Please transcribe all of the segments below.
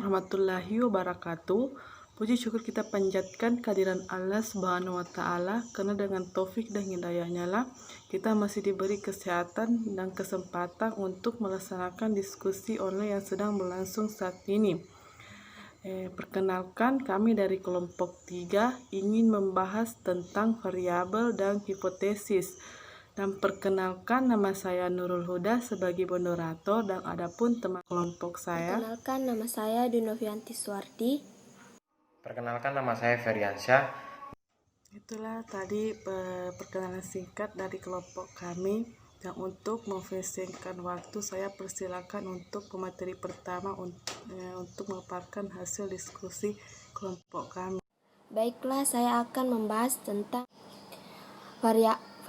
warahmatullahi wabarakatuh. Puji syukur kita panjatkan kehadiran Allah Subhanahu wa Ta'ala, karena dengan taufik dan hidayahnya lah kita masih diberi kesehatan dan kesempatan untuk melaksanakan diskusi online yang sedang berlangsung saat ini. Perkenalkan, kami dari kelompok 3 ingin membahas tentang variabel dan hipotesis. Dan perkenalkan, nama saya Nurul Huda sebagai moderator, dan adapun teman kelompok saya. Perkenalkan, nama saya Dunovianti Suwardi. Perkenalkan, nama saya Feriansyah. Itulah tadi perkenalan singkat dari kelompok kami. Dan untuk memfasingkan waktu, saya persilakan untuk pemateri pertama untuk memaparkan hasil diskusi kelompok kami. Baiklah, saya akan membahas tentang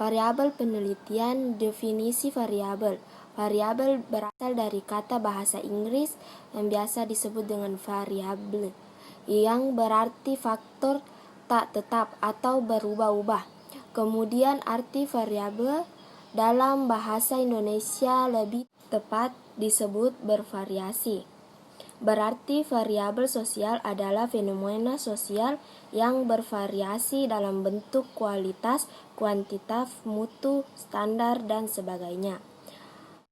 variabel penelitian. Definisi variabel. Variabel berasal dari kata bahasa Inggris yang biasa disebut dengan variable, yang berarti faktor tak tetap atau berubah-ubah. Kemudian arti variabel dalam bahasa Indonesia lebih tepat disebut bervariasi. Berarti variabel sosial adalah fenomena sosial yang bervariasi dalam bentuk kualitas, kuantitas, mutu, standar, dan sebagainya.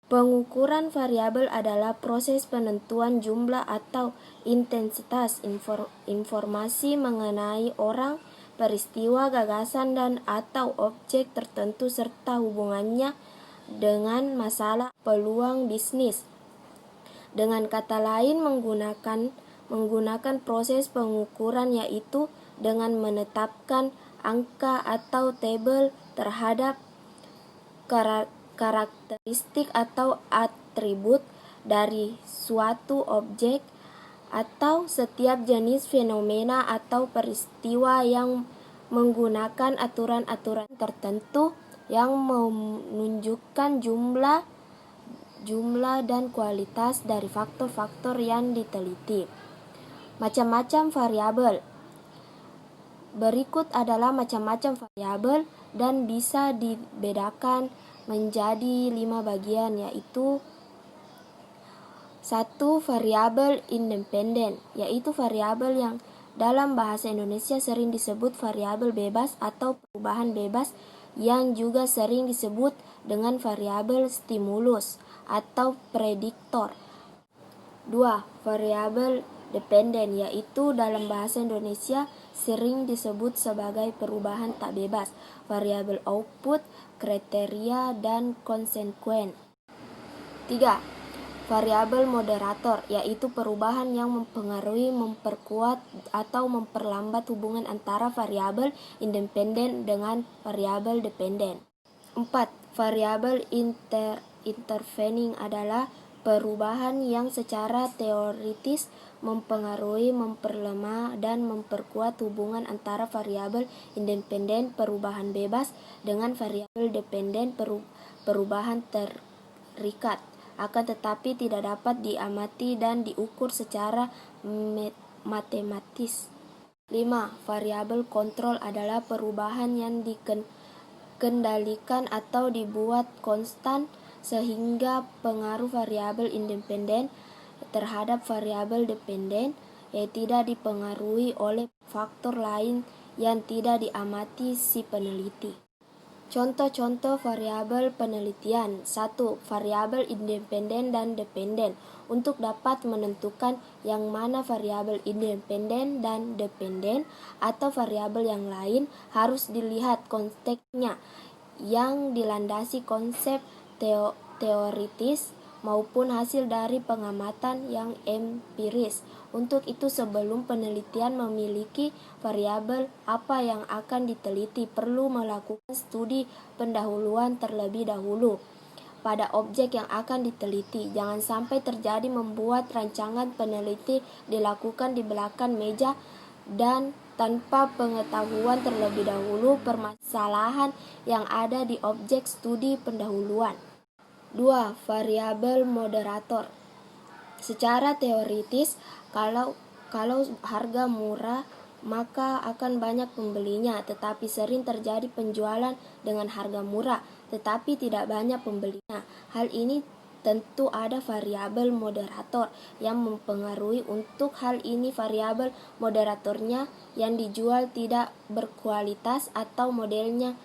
Pengukuran variabel adalah proses penentuan jumlah atau intensitas informasi mengenai orang, peristiwa, gagasan, dan atau objek tertentu serta hubungannya dengan masalah peluang bisnis. Dengan kata lain, menggunakan proses pengukuran, yaitu dengan menetapkan angka atau tabel terhadap karakteristik atau atribut dari suatu objek atau setiap jenis fenomena atau peristiwa yang menggunakan aturan-aturan tertentu yang menunjukkan jumlah dan kualitas dari faktor-faktor yang diteliti. Macam-macam variabel. Berikut adalah macam-macam variabel dan bisa dibedakan menjadi 5 bagian, yaitu 1. Variabel independen, yaitu variabel yang dalam bahasa Indonesia sering disebut variabel bebas atau perubahan bebas, yang juga sering disebut dengan variabel stimulus atau prediktor. 2. Variabel dependen, yaitu dalam bahasa Indonesia sering disebut sebagai perubahan tak bebas, variabel output, kriteria, dan konsekuen. 3. Variabel moderator, yaitu perubahan yang mempengaruhi, memperkuat, atau memperlambat hubungan antara variabel independen dengan variabel dependen. 4. Variabel intervening adalah perubahan yang secara teoritis mempengaruhi, memperlemah, dan memperkuat hubungan antara variabel independen perubahan bebas dengan variabel dependen perubahan terikat, akan tetapi tidak dapat diamati dan diukur secara matematis. 5. Variabel kontrol adalah perubahan yang dikendalikan atau dibuat konstan sehingga pengaruh variabel independen terhadap variabel dependen tidak dipengaruhi oleh faktor lain yang tidak diamati si peneliti. Contoh-contoh variabel penelitian. 1. Variabel independen dan dependen. Untuk dapat menentukan yang mana variabel independen dan dependen atau variabel yang lain, harus dilihat konteksnya yang dilandasi konsep teoritis maupun hasil dari pengamatan yang empiris. Untuk itu, sebelum penelitian memiliki variabel apa yang akan diteliti, perlu melakukan studi pendahuluan terlebih dahulu pada objek yang akan diteliti. Jangan sampai terjadi membuat rancangan peneliti dilakukan di belakang meja dan tanpa pengetahuan terlebih dahulu permasalahan yang ada di objek studi pendahuluan. 2. Variabel moderator. Secara teoritis, kalau harga murah, maka akan banyak pembelinya, tetapi sering terjadi penjualan dengan harga murah, tetapi tidak banyak pembelinya. Hal ini tentu ada variabel moderator yang mempengaruhi. Untuk hal ini variabel moderatornya yang dijual tidak berkualitas atau modelnya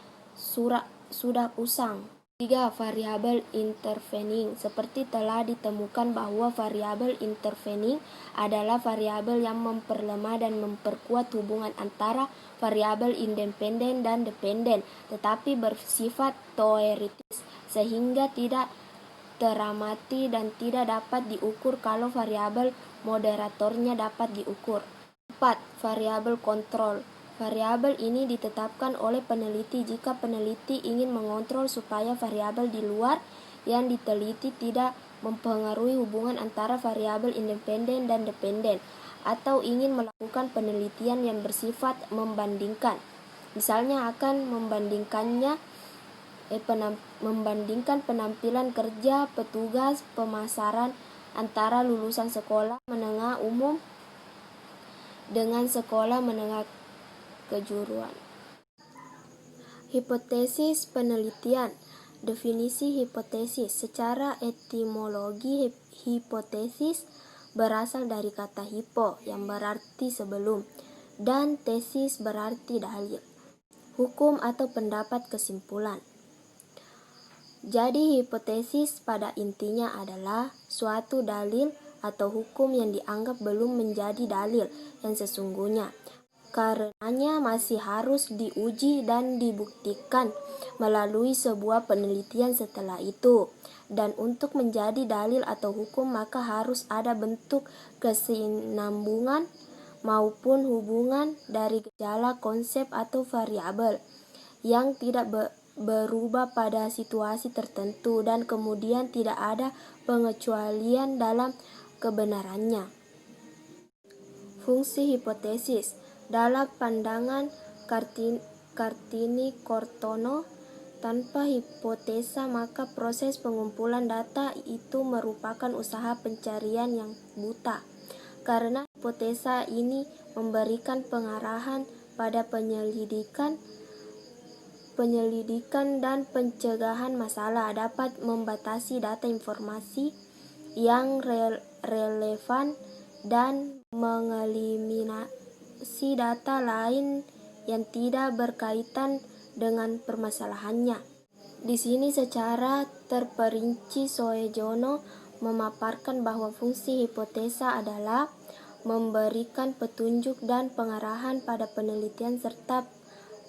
sudah usang. 3. Variabel intervening. Seperti telah ditemukan bahwa variabel intervening adalah variabel yang memperlemah dan memperkuat hubungan antara variabel independen dan dependen, tetapi bersifat teoritis sehingga tidak teramati dan tidak dapat diukur kalau variabel moderatornya dapat diukur. 4. Variabel kontrol. Variabel ini ditetapkan oleh peneliti jika peneliti ingin mengontrol supaya variabel di luar yang diteliti tidak mempengaruhi hubungan antara variabel independen dan dependen, atau ingin melakukan penelitian yang bersifat membandingkan. Misalnya akan membandingkan penampilan kerja petugas pemasaran antara lulusan sekolah menengah umum dengan sekolah menengah kejuruan. Hipotesis penelitian. Definisi hipotesis. Secara etimologi, hipotesis berasal dari kata hipo yang berarti sebelum dan tesis berarti dalil, hukum atau pendapat kesimpulan. Jadi hipotesis pada intinya adalah suatu dalil atau hukum yang dianggap belum menjadi dalil yang sesungguhnya. Karenanya masih harus diuji dan dibuktikan melalui sebuah penelitian setelah itu. Dan untuk menjadi dalil atau hukum maka harus ada bentuk kesinambungan maupun hubungan dari gejala, konsep, atau variabel yang tidak berubah pada situasi tertentu dan kemudian tidak ada pengecualian dalam kebenarannya. Fungsi hipotesis. Dalam pandangan Kartini-Kortono, tanpa hipotesa maka proses pengumpulan data itu merupakan usaha pencarian yang buta. Karena hipotesa ini memberikan pengarahan pada penyelidikan dan pencegahan masalah, dapat membatasi data informasi yang relevan dan mengeliminasi data lain yang tidak berkaitan dengan permasalahannya. Di sini secara terperinci Soejono memaparkan bahwa fungsi hipotesa adalah memberikan petunjuk dan pengarahan pada penelitian serta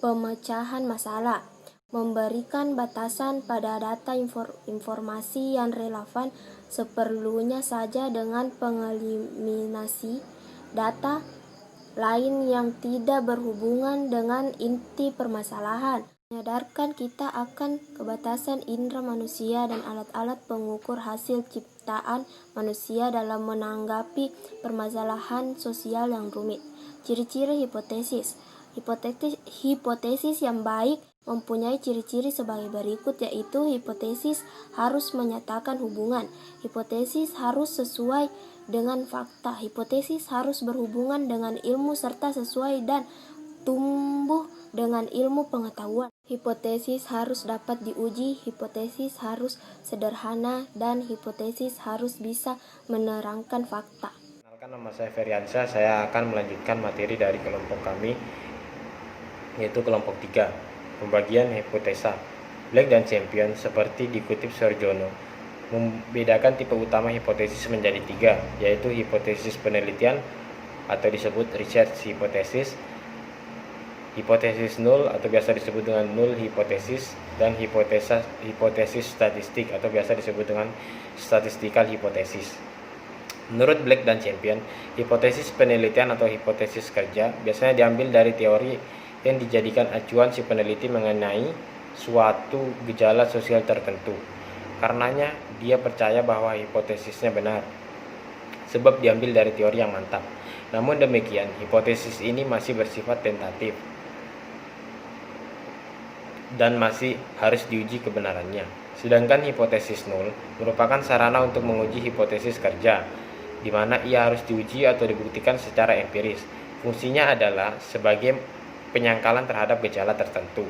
pemecahan masalah, memberikan batasan pada data informasi yang relevan seperlunya saja dengan pengeliminasi data lain yang tidak berhubungan dengan inti permasalahan. Menyadarkan kita akan kebatasan indera manusia dan alat-alat pengukur hasil ciptaan manusia dalam menanggapi permasalahan sosial yang rumit. Ciri-ciri hipotesis. Hipotesis yang baik mempunyai ciri-ciri sebagai berikut, yaitu hipotesis harus menyatakan hubungan, hipotesis harus sesuai dengan fakta, hipotesis harus berhubungan dengan ilmu serta sesuai dan tumbuh dengan ilmu pengetahuan. Hipotesis harus dapat diuji, hipotesis harus sederhana, dan hipotesis harus bisa menerangkan fakta. Kenalkan, nama saya Feriansyah. Saya akan melanjutkan materi dari kelompok kami, yaitu kelompok 3, pembagian hipotesa. Black dan Champion seperti dikutip Soejono membedakan tipe utama hipotesis menjadi 3, yaitu hipotesis penelitian atau disebut research hypothesis, hipotesis nul atau biasa disebut dengan null hipotesis, dan hipotesis statistik atau biasa disebut dengan statistical hypothesis. Menurut Black dan Champion, hipotesis penelitian atau hipotesis kerja biasanya diambil dari teori yang dijadikan acuan si peneliti mengenai suatu gejala sosial tertentu. Karenanya, dia percaya bahwa hipotesisnya benar, sebab diambil dari teori yang mantap. Namun demikian, hipotesis ini masih bersifat tentatif dan masih harus diuji kebenarannya. Sedangkan hipotesis nul merupakan sarana untuk menguji hipotesis kerja, di mana ia harus diuji atau dibuktikan secara empiris. Fungsinya adalah sebagai penyangkalan terhadap gejala tertentu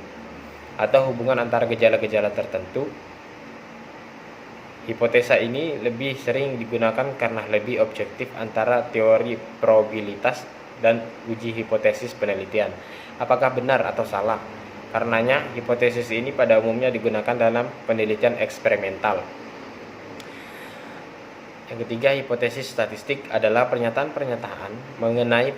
atau hubungan antara gejala-gejala tertentu Hipotesa ini lebih sering digunakan karena lebih objektif antara teori probabilitas dan uji hipotesis penelitian. Apakah benar atau salah? Karenanya, hipotesis ini pada umumnya digunakan dalam penelitian eksperimental. Yang ketiga, hipotesis statistik adalah pernyataan-pernyataan mengenai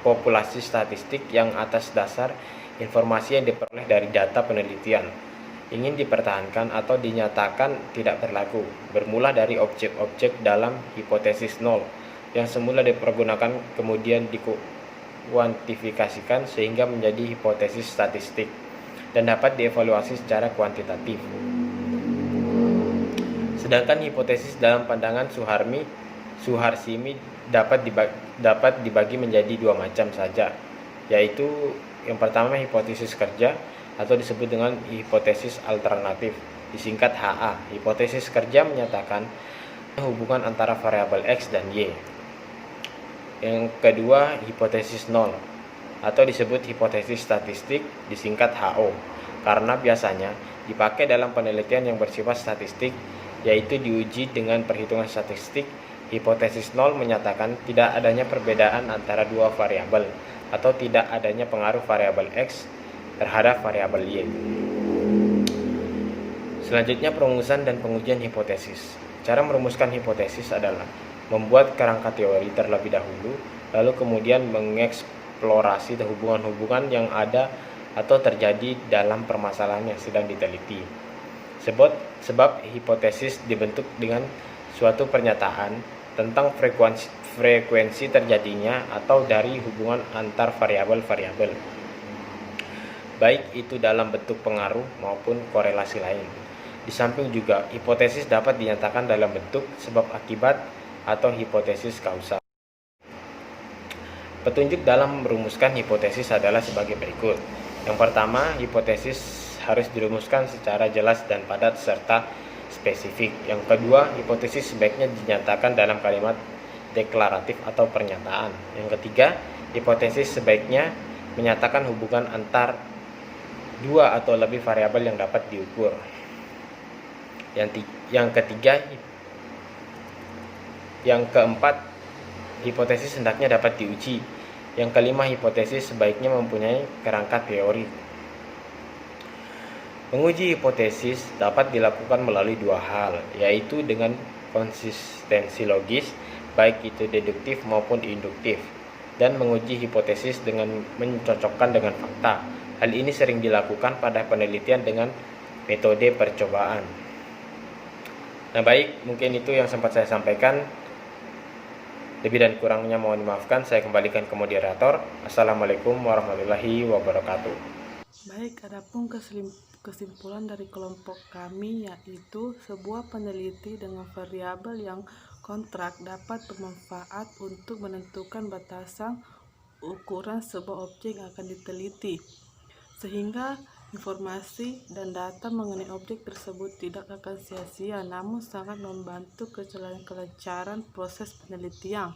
populasi statistik yang atas dasar informasi yang diperoleh dari data penelitian ingin dipertahankan atau dinyatakan tidak berlaku, bermula dari objek-objek dalam hipotesis nol yang semula dipergunakan kemudian dikuantifikasikan sehingga menjadi hipotesis statistik dan dapat dievaluasi secara kuantitatif. Sedangkan hipotesis dalam pandangan Suharsimi dapat dibagi menjadi dua macam saja, yaitu yang pertama hipotesis kerja atau disebut dengan hipotesis alternatif, disingkat HA. Hipotesis kerja menyatakan hubungan antara variabel X dan Y. Yang kedua hipotesis nol atau disebut hipotesis statistik, disingkat HO, karena biasanya dipakai dalam penelitian yang bersifat statistik, yaitu diuji dengan perhitungan statistik. Hipotesis nol menyatakan tidak adanya perbedaan antara dua variabel atau tidak adanya pengaruh variabel X terhadap variabel Y. Selanjutnya, perumusan dan pengujian hipotesis. Cara merumuskan hipotesis adalah membuat kerangka teori terlebih dahulu, lalu kemudian mengeksplorasi hubungan-hubungan yang ada atau terjadi dalam permasalahan yang sedang diteliti. Sebab hipotesis dibentuk dengan suatu pernyataan tentang frekuensi terjadinya atau dari hubungan antar variabel-variabel, baik itu dalam bentuk pengaruh maupun korelasi lain. Di samping juga, hipotesis dapat dinyatakan dalam bentuk sebab akibat atau hipotesis kausal. Petunjuk dalam merumuskan hipotesis adalah sebagai berikut. Yang pertama, hipotesis harus dirumuskan secara jelas dan padat serta spesifik. Yang kedua, hipotesis sebaiknya dinyatakan dalam kalimat deklaratif atau pernyataan. Yang ketiga, hipotesis sebaiknya menyatakan hubungan antar dua atau lebih variabel yang dapat diukur. Yang keempat, hipotesis hendaknya dapat diuji. Yang kelima, hipotesis sebaiknya mempunyai kerangka teori. Menguji hipotesis dapat dilakukan melalui dua hal, yaitu dengan konsistensi logis, baik itu deduktif maupun induktif, dan menguji hipotesis dengan mencocokkan dengan fakta. Hal ini sering dilakukan pada penelitian dengan metode percobaan. Nah baik, mungkin itu yang sempat saya sampaikan. Lebih dan kurangnya mohon dimaafkan, saya kembalikan ke moderator. Assalamualaikum warahmatullahi wabarakatuh. Baik, adapun kesimpulan dari kelompok kami yaitu sebuah peneliti dengan variabel yang kontrak dapat bermanfaat untuk menentukan batasan ukuran sebuah objek yang akan diteliti, sehingga informasi dan data mengenai objek tersebut tidak akan sia-sia, namun sangat membantu kelancaran proses penelitian.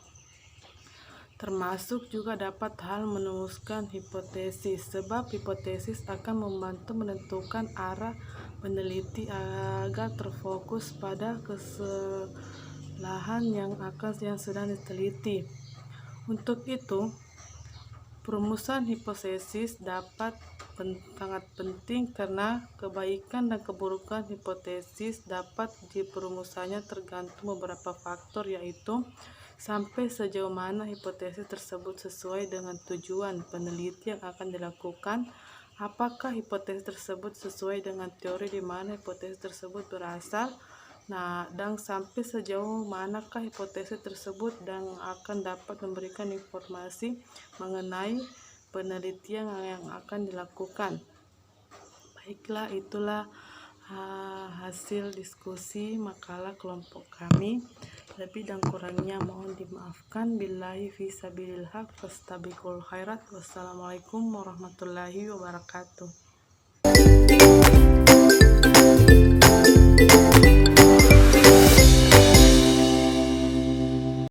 Termasuk juga dapat hal merumuskan hipotesis, sebab hipotesis akan membantu menentukan arah peneliti agar terfokus pada kesalahan yang sedang diteliti. Untuk itu, perumusan hipotesis sangat penting karena kebaikan dan keburukan hipotesis dapat diperumusannya tergantung beberapa faktor, yaitu sampai sejauh mana hipotesis tersebut sesuai dengan tujuan peneliti yang akan dilakukan, apakah hipotesis tersebut sesuai dengan teori di mana hipotesis tersebut berasal, dan sampai sejauh manakah hipotesis tersebut dan akan dapat memberikan informasi mengenai penelitian yang akan dilakukan. Baiklah, itulah hasil diskusi makalah kelompok kami. Lebih dan kurangnya mohon dimaafkan. Billahi fisabilillah fastabiqul khairat. Wassalamualaikum warahmatullahi wabarakatuh.